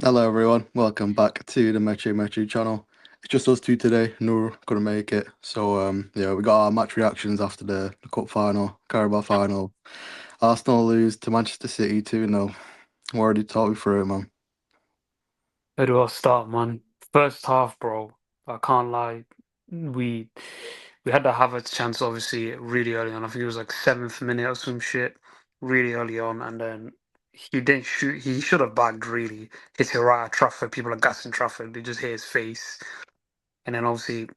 Hello everyone, welcome back to the Metro channel. It's just us two today. Noor couldn't make it, so yeah, we got our match reactions after the cup final, Carabao final. Arsenal lose to Manchester City 2-0. We already talked me through it, man. Where do I start, man? First half, bro. I can't lie. We we had the Havertz chance, obviously, really early on. I think it was like 7th minute or some shit, really early on, and then he didn't shoot. He should have bagged, really. Hit it right at Trafford. People are gassing Trafford. They just hit his face, and then obviously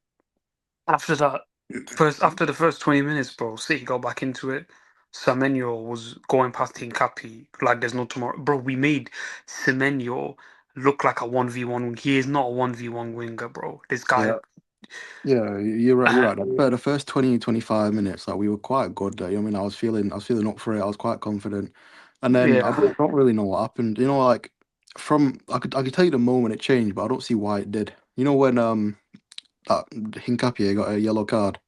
after that, first after the first 20 minutes, bro, City got back into it. Semenyo was going past Hincapi like there's no tomorrow. Bro, we made Semenyo look like a 1v1. He is not a 1v1 winger, bro. This guy. Yeah, yeah, you're right. You're Uh, right. The first 20, 25 minutes, like we were quite good. There. You know what I mean, I was feeling up for it. I was quite confident, and then I yeah. don't really know what happened. Like from I could tell you the moment it changed, but I don't see why it did. When that Hincapié got a yellow card.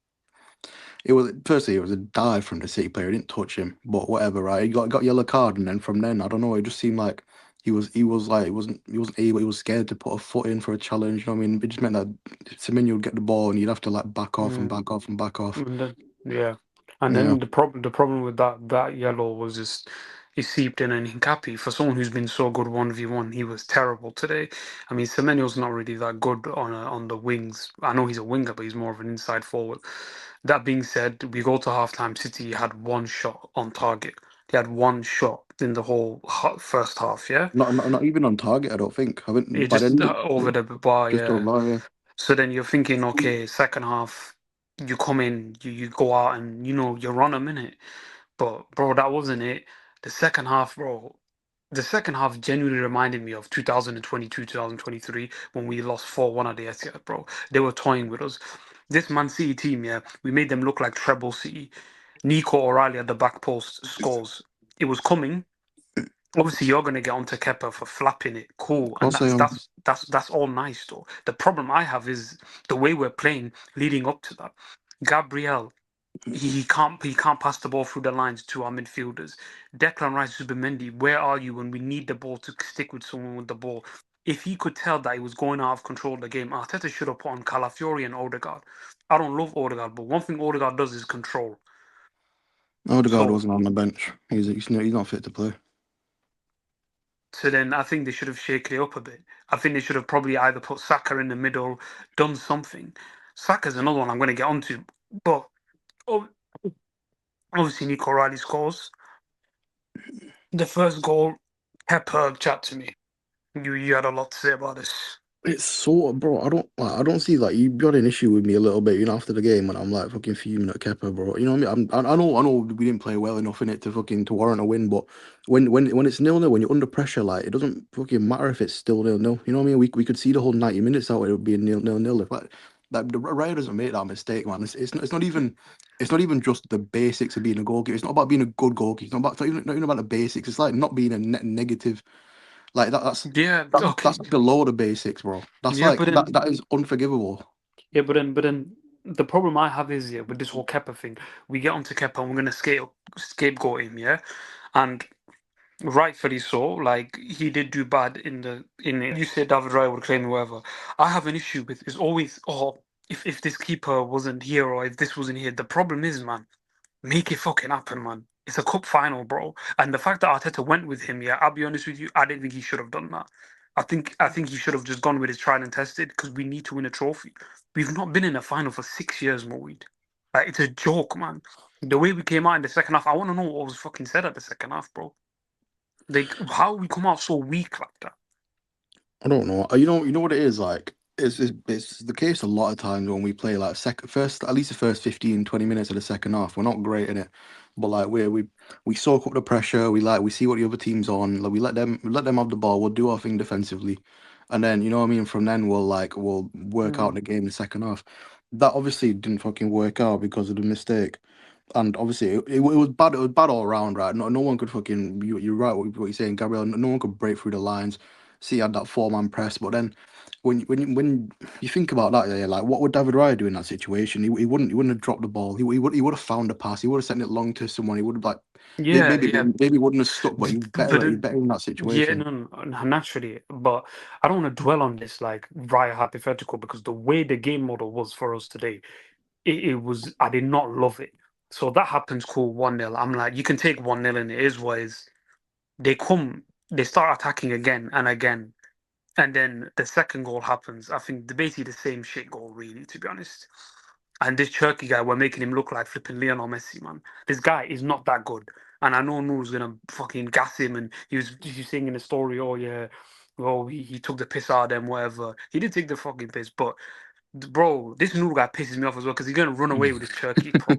It was firstly it was a dive from the City player. He didn't touch him, but whatever, right? He got yellow card, and then from then I don't know. It just seemed like he was like he wasn't able. He was scared to put a foot in for a challenge. You know what I mean? It just meant that Semenyo would get the ball, and you'd have to like back off and Mm, back off and back off. and then, yeah. And Yeah, then the problem with that yellow was just he seeped in, and Hincapi, for someone who's been so good 1v1, he was terrible today. I mean, Semenyo's not really that good on the wings. I know he's a winger, but he's more of an inside forward. That being said, we go to halftime. City had one shot on target. They had one shot in the whole first half. Yeah, not even on target. I don't think. I haven't it by just then. over the bar. Just don't Yeah. lie. Yeah. So then you're thinking, okay, second half, you come in, you go out, and you're on a minute. But bro, that wasn't it. The second half, bro. The second half genuinely reminded me of 2022, 2023 when we lost 4-1 at the Etihad, bro. They were toying with us. This Man City team, yeah, we made them look like treble City. Nico O'Reilly at the back post scores. It was coming. Obviously, you're gonna get onto Kepa for flapping it, cool, Of and course I am. that's all nice though. The problem I have is the way we're playing leading up to that. Gabriel, he can't pass the ball through the lines to our midfielders. Declan Rice, Zubimendi, where are you when we need the ball to stick with someone with the ball? If he could tell that he was going out of control of the game, Arteta should have put on Calafiori and Odegaard. I don't love Odegaard, but one thing Odegaard does is control. Odegaard So wasn't on the bench. He's not fit to play. So then I think they should have shaken it up a bit. I think they should have probably either put Saka in the middle, done something. Saka's another one I'm going to get onto, but ob- obviously Nico Riley scores the first goal. Kepa, chat to me. You had a lot to say about this. It's sort of, bro. I don't see like you got an issue with me a little bit, after the game when I'm like fucking fuming at Kepa, bro. You know what I mean? I know we didn't play well enough in it to fucking to warrant a win, but when it's 0-0, when you're under pressure, like it doesn't fucking matter if it's still 0-0. You know what I mean? We could see the whole 90 minutes out. It would be a 0-0. If like the Raya doesn't make that mistake, man. It's not even just the basics of being a goalkeeper. It's not about being a good goalkeeper. It's not even about the basics. It's like not being a negative. Like Yeah, that's okay. below the basics, bro. That's Yeah, like but that then, that is unforgivable. but then the problem I have is, yeah, with this whole Kepa thing. We get onto Kepa and we're going to scapegoat him, yeah? And rightfully so. Like he did do bad in it. You said David Raya would claim whoever. I have an issue with is always if this keeper wasn't here or if this wasn't here. The problem is, man, make it fucking happen, man. It's a cup final, bro. And the fact that Arteta went with him, yeah, I'll be honest with you, I didn't think he should have done that. I think he should have just gone with his tried and tested because we need to win a trophy. We've not been in a final for 6 years, Moeed. Like it's a joke, man. The way we came out in the second half, I want to know what was fucking said at the second half, bro. Like how we come out so weak like that. I don't know. You know what it is like. It's the case a lot of times when we play like second first at least the first 15, 20 minutes of the second half. We're not great in it, but like we soak up the pressure. We see what the other team's on. Like we let them have the ball. We'll do our thing defensively, and then you know what I mean. From then we'll work out Mm. the game in the second half. That obviously didn't fucking work out because of the mistake. And obviously it was bad. It was bad all around, right? No one could fucking. You're right. What you're saying, Gabriel. No one could break through the lines. City had that four-man press, but then when you think about that, yeah, like what would David Raya do in that situation? He wouldn't have dropped the ball. He would have found a pass. He would have sent it long to someone. He would have like Yeah, maybe yeah. maybe it wouldn't have stuck, but But he's then, better in that yeah, situation. no, no, no, naturally. But I don't want to dwell on this like right hypothetical because the way the game model was for us today, it was I did not love it. So that happens, cool, 1-0. I'm like, you can take 1-0 and it is what it is. They come, they start attacking again and again. And then the second goal happens. I think basically the same shit goal, really, to be honest. And this Turkey guy, we're making him look like flipping Lionel Messi, man. This guy is not that good. And I know Noor's gonna fucking gas him. And he was saying in the story, oh yeah, well he took the piss out of them, whatever. He did take the fucking piss, but bro, this Noor guy pisses me off as well because he's gonna run away with his Turkey, bro.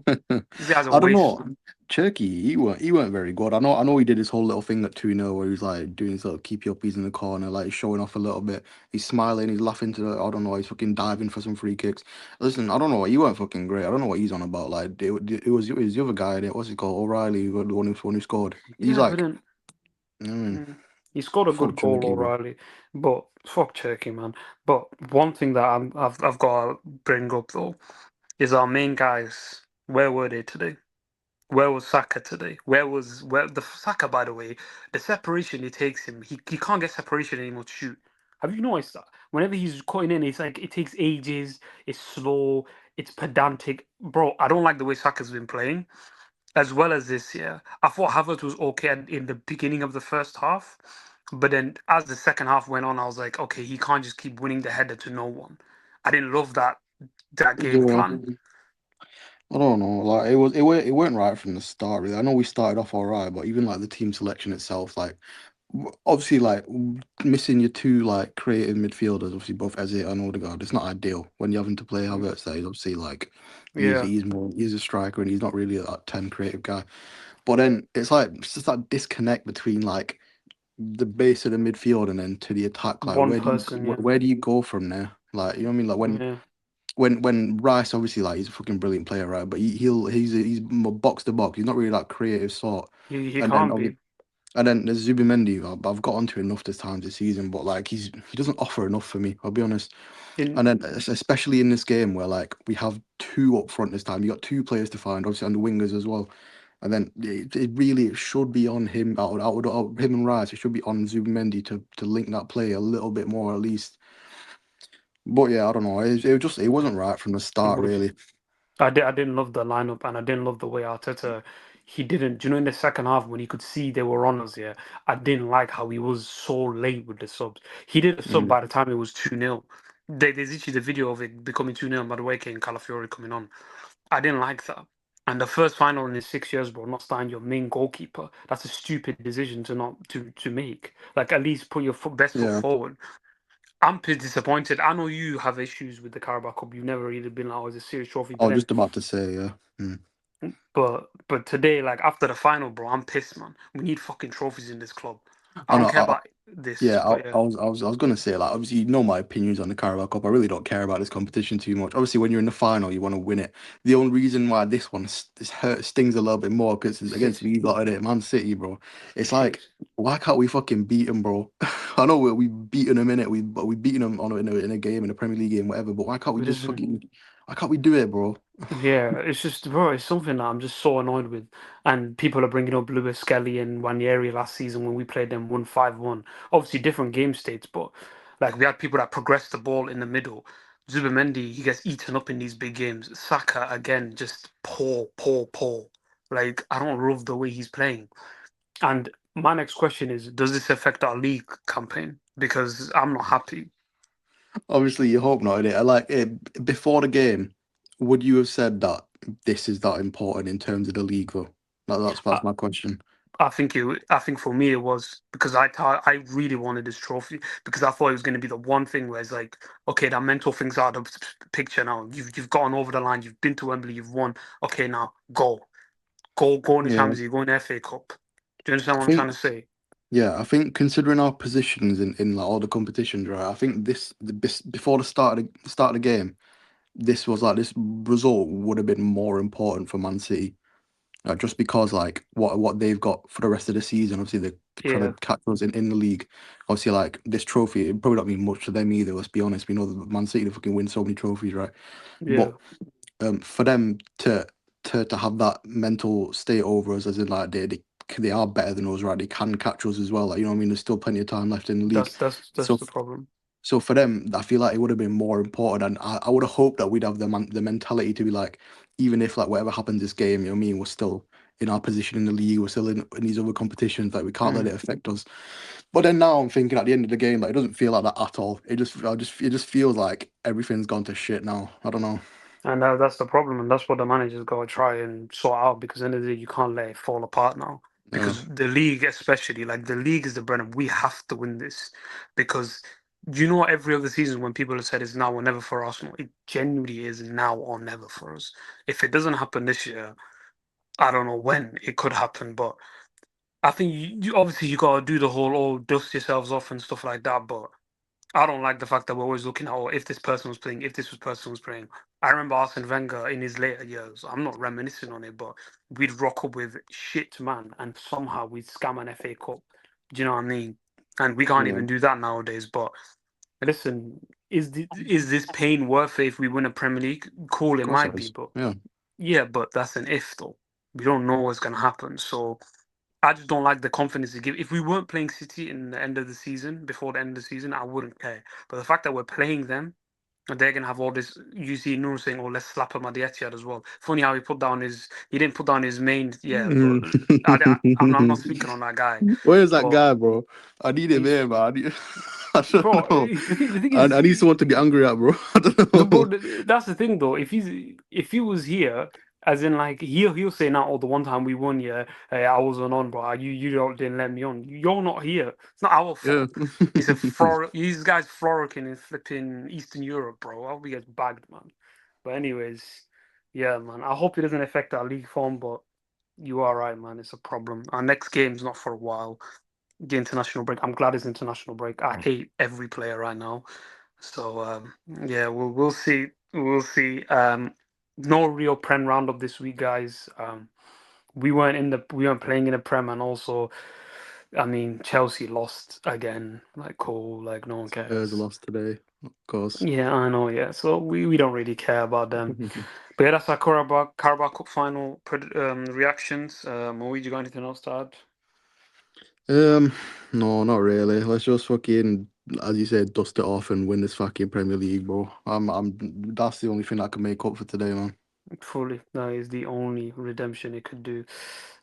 This guy's a I don't waste, know. man. Turkey, he weren't very good. I know he did his whole little thing at 2-0 where he's like doing his little keep your peas in the corner, like showing off a little bit. He's smiling, he's laughing to the I don't know, he's fucking diving for some free kicks. Listen, I don't know, he weren't fucking great. I don't know what he's on about. Like it was the other guy, what's he called? O'Reilly, the one who scored. He's Yeah, but like, then I mean, mm, he scored a good fuck goal, Turkey, bro. O'Reilly. But fuck Turkey, man. But one thing that I've got to bring up though is our main guys. Where were they today? Where was Saka today? Where the Saka? By the way, the separation it takes him, he can't get separation anymore to shoot. Have you noticed that? Whenever he's cutting in, it's like it takes ages. It's slow. It's pedantic, bro. I don't like the way Saka's been playing, as well as this year. I thought Havertz was okay in the beginning of the first half, but then as the second half went on, I was like, okay, he can't just keep winning the header to no one. I didn't love that game Yeah. plan. I don't know. Like it weren't right from the start. Really, I know we started off all right, but even like the team selection itself, like obviously like missing your two like creative midfielders, obviously both Eze and Odegaard. It's not ideal when you're having to play Mm, Havertz. There, he's obviously like yeah, he's a striker and he's not really a 10 creative guy. But then it's just that disconnect between like the base of the midfield and then to the attack. Like one person, yeah, where do you go from there? Like you know what I mean? Like yeah. when Rice obviously like he's a fucking brilliant player, right? But he's more box to box. He's not really that creative sort. He And then can't be. and then there's Zubimendi. I've got onto enough this time this season, but like he doesn't offer enough for me. I'll be honest. In And then especially in this game where like we have two up front this time, you got two players to find, obviously on the wingers as well. And then it should be on him out him and Rice. It should be on Zubimendi to link that play a little bit more at least. But yeah, I don't know. It wasn't right from the it start, was. really. I didn't love the lineup and I didn't love the way Arteta he didn't. Do you know in the second half when he could see they were on us? Yeah, I didn't like how he was so late with the subs. He did a sub Mm. by the time it was 2-0. There's actually the video of it becoming 2-0 by the way, Kane Calafiori coming on. I didn't like that. And the first final in his 6 years, bro, not starting your main goalkeeper. That's a stupid decision to not to make. Like at least put your best foot Yeah, forward. I'm pretty disappointed. I know you have issues with the Carabao Cup. You've never really been like, oh, it's a serious trophy. I But was then, just about to say, yeah. Mm. but today, like after the final, bro, I'm pissed, man. We need fucking trophies in this club. I I don't know. care about this, Yeah, but I yeah, was, I was, I was gonna say like obviously you know my opinions on the Carabao Cup. I really don't care about this competition too much. Obviously, when you're in the final, you want to win it. The only reason why this stings a little bit more because it's against City, me lot of it, Man City, bro. It's like shit. why can't we fucking beat them, bro? I know we beaten them in it. We beaten them on in a game in a Premier League game, whatever. But It isn't. why can't we do it, bro? Yeah, it's just, bro, it's something that I'm just so annoyed with. And people are bringing up Lewis Skelly and Wanieri last season when we played them 1-5-1. Obviously, different game states, but like we had people that progressed the ball in the middle. Zubimendi, he gets eaten up in these big games. Saka, again, just poor, poor, poor. Like, I don't love the way he's playing. And my next question is, does this affect our league campaign? Because I'm not happy. Obviously, you hope not, innit? Like before the game, would you have said that this is that important in terms of the league, though? That's my question. I think for me it was because I really wanted this trophy because I thought it was going to be the one thing where it's like, okay, that mental thing's out of the picture now. You've gone over the line. You've been to Wembley. You've won. Okay, now go in the Yeah, Champions League. Go in the FA Cup. Do you understand I what I'm trying think to say? I think considering our positions in like all the competitions, right? I think before the start of the game, this result would have been more important for Man City. just because like what they've got for the rest of the season. Obviously, they're trying Yeah, to catch us in the league. Obviously, like this trophy, it probably don't mean much to them either. Let's be honest. We know that Man City they fucking win so many trophies, right? yeah, But for them to have that mental state over us, as in like they are better than us, right? They can catch us as well. Like, you know what I mean? There's still plenty of time left in the league. that's So the problem. so for them, I feel like it would have been more important, and I would have hoped that we'd have the mentality to be like, even if like whatever happens this game, you know what I mean, we're still in our position in the league, we're still in these other competitions, like we can't let Mm. it affect us. But then now I'm thinking at the end of the game, like it doesn't feel like that at all. It just feels like everything's gone to shit now. I don't know. And that's the problem, and that's what the managers got to try and sort out. Because at the end of the day, you can't let it fall apart now. Yeah, Because the league, especially, like the league is the bread, and we have to win this. Because you know, every other season when people have said it's now or never for Arsenal, it genuinely is now or never for us. If it doesn't happen this year, I don't know when it could happen, but I think you obviously you gotta do the whole dust yourselves off and stuff like that. But I don't like the fact that we're always looking at, oh, if this person was playing, if this was person was playing. I remember Arsene Wenger in his later years. I'm not reminiscing on it, but we'd rock up with shit, man, and somehow we'd scam an FA Cup. Do you know what I mean? And we can't yeah, even of do that nowadays. But listen, is this pain worth it if we win a Premier League? Cool, it course might it be, is. but Yeah, yeah, but that's an if though. We don't know what's gonna happen. So I just don't like the confidence they give. If we weren't playing City in the end of the season, before the end of the season, I wouldn't care. But the fact that we're playing them, and they're gonna have all this. You see Nuno saying, "Oh, let's slap him at the Etihad as well." Funny how he didn't put down his main, yeah. But I'm not speaking on that guy. Where's that But guy, bro? I need him he, here, man. I don't bro, know. the thing I is, need someone to be angry at, bro. I don't no, know. bro, that's the thing though. If he was here, as in like he'll say now, oh, the one time we won, yeah, hey, I wasn't on, bro. You don't didn't let me on. You're not here. It's not our Yeah. fault. These guys frolic in flipping Eastern Europe, bro. I'll be get bagged, man. But anyways, yeah, man. I hope it doesn't affect our league form, but you are right, man. It's a problem. Our next game's not for a while. The international break. I'm glad it's international break. I hate every player right now. So yeah, we'll see. We'll see. No real Prem roundup this week, guys. We weren't playing in the Prem, and also, I mean, Chelsea lost again. Like cool, like no one Spurs cares. lost today, of course. Yeah, I know. Yeah, so we don't really care about them. But yeah, that's our Carabao Cup final reactions. Moe, you got anything else to add? Um, no, not really. Let's just fucking, as you said, dust it off and win this fucking Premier League, bro. That's the only thing I can make up for today, man. Fully, that is the only redemption it could do.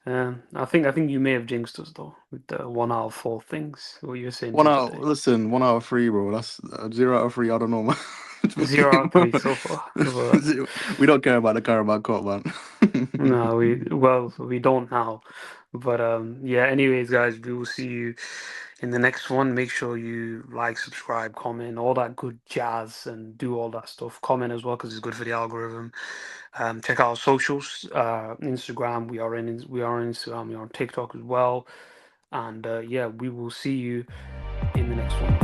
I think you may have jinxed us though with the 1 out of 4 things. What you were saying One the other out, day. listen, 1 out of 3, bro. That's 0 out of 3. I don't know, man. Zero out Fucking, of three so far. But we don't care about the Carabao Cup, man. no, we don't now. But yeah. Anyways, guys, we will see you in the next one. Make sure you like, subscribe, comment, all that good jazz, and do all that stuff. Comment as well because it's good for the algorithm. Check out our socials. Instagram. We are on Instagram. We are on TikTok as well. And yeah, we will see you in the next one.